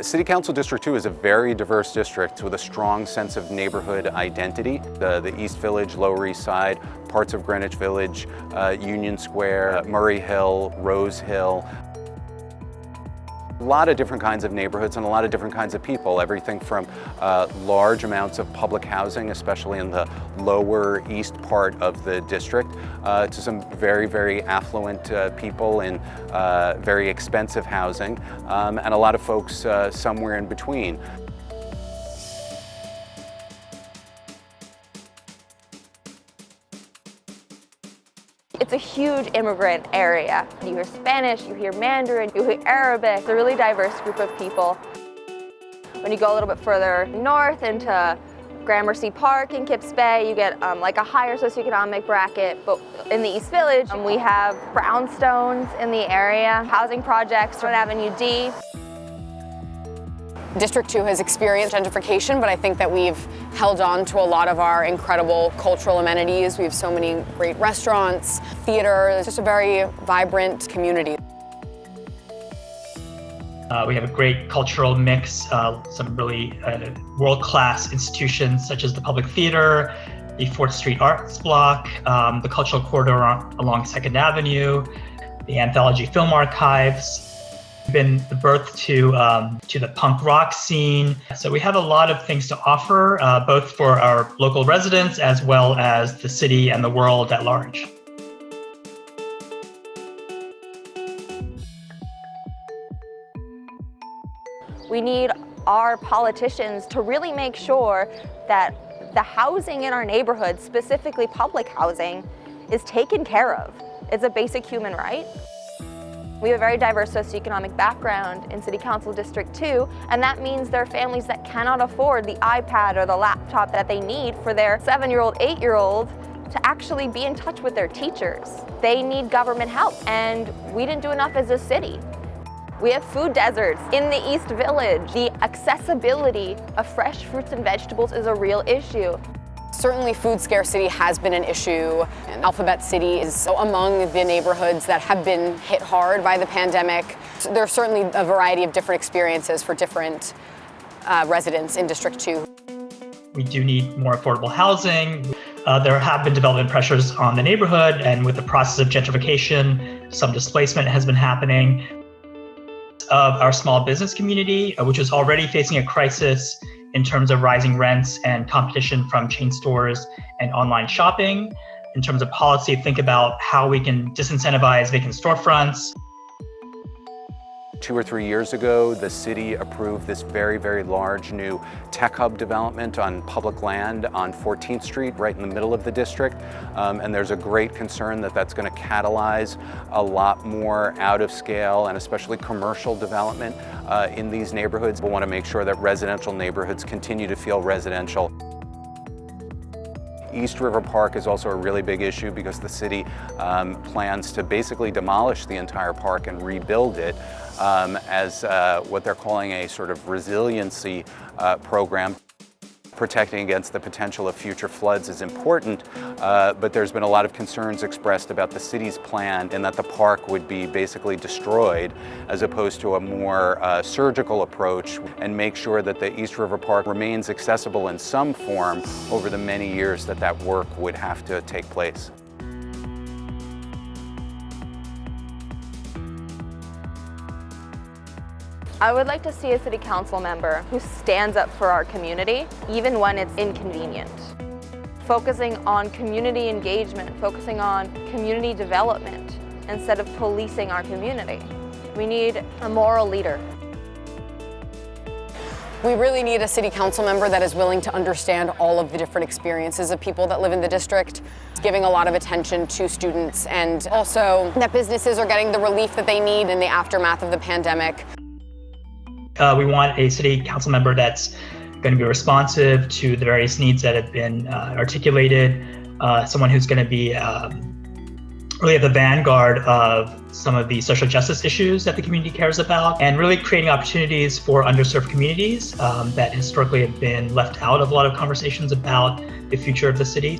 City Council District 2 is a very diverse district with a strong sense of neighborhood identity. The East Village, Lower East Side, parts of Greenwich Village, Union Square, Murray Hill, Rose Hill. A lot of different kinds of neighborhoods and a lot of different kinds of people. Everything from large amounts of public housing, especially in the lower east part of the district, to some very, very affluent people in very expensive housing, and a lot of folks somewhere in between. It's a huge immigrant area. You hear Spanish, you hear Mandarin, you hear Arabic. It's a really diverse group of people. When you go a little bit further north into Gramercy Park in Kips Bay, you get like a higher socioeconomic bracket. But in the East Village, we have brownstones in the area, housing projects on Avenue D. District 2 has experienced gentrification, but I think that we've held on to a lot of our incredible cultural amenities. We have so many great restaurants, theater. It's just a very vibrant community. We have a great cultural mix, some really world-class institutions such as the Public Theater, the 4th Street Arts Block, the Cultural Corridor along 2nd Avenue, the Anthology Film Archives. Been the birth to the punk rock scene. So we have a lot of things to offer, both for our local residents as well as the city and the world at large. We need our politicians to really make sure that the housing in our neighborhood, specifically public housing, is taken care of. It's a basic human right. We have a very diverse socioeconomic background in City Council District 2, and that means there are families that cannot afford the iPad or the laptop that they need for their 7-year-old, 8-year-old to actually be in touch with their teachers. They need government help, and we didn't do enough as a city. We have food deserts in the East Village. The accessibility of fresh fruits and vegetables is a real issue. Certainly food scarcity has been an issue, and Alphabet City is among the neighborhoods that have been hit hard by the pandemic. There's certainly a variety of different experiences for different residents in District 2. We do need more affordable housing. There have been development pressures on the neighborhood, and with the process of gentrification, some displacement has been happening. Of our small business community, which is already facing a crisis in terms of rising rents and competition from chain stores and online shopping. In terms of policy, think about how we can disincentivize vacant storefronts. 2 or 3 years ago, the city approved this very, very large new tech hub development on public land on 14th Street, right in the middle of the district. And there's a great concern that that's going to catalyze a lot more out of scale and especially commercial development in these neighborhoods. We want to make sure that residential neighborhoods continue to feel residential. East River Park is also a really big issue because the city plans to basically demolish the entire park and rebuild it as what they're calling a sort of resiliency program. Protecting against the potential of future floods is important, but there's been a lot of concerns expressed about the city's plan and that the park would be basically destroyed as opposed to a more surgical approach and make sure that the East River Park remains accessible in some form over the many years that that work would have to take place. I would like to see a city council member who stands up for our community, even when it's inconvenient. Focusing on community engagement, focusing on community development, instead of policing our community. We need a moral leader. We really need a city council member that is willing to understand all of the different experiences of people that live in the district, giving a lot of attention to students, and also that businesses are getting the relief that they need in the aftermath of the pandemic. We want a city council member that's going to be responsive to the various needs that have been articulated, someone who's going to be really at the vanguard of some of the social justice issues that the community cares about, and really creating opportunities for underserved communities that historically have been left out of a lot of conversations about the future of the city.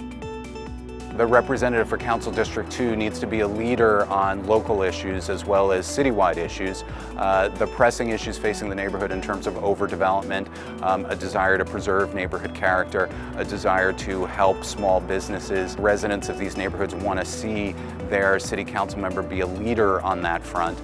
The representative for Council District 2 needs to be a leader on local issues as well as citywide issues. The pressing issues facing the neighborhood in terms of overdevelopment, a desire to preserve neighborhood character, a desire to help small businesses. Residents of these neighborhoods want to see their city council member be a leader on that front.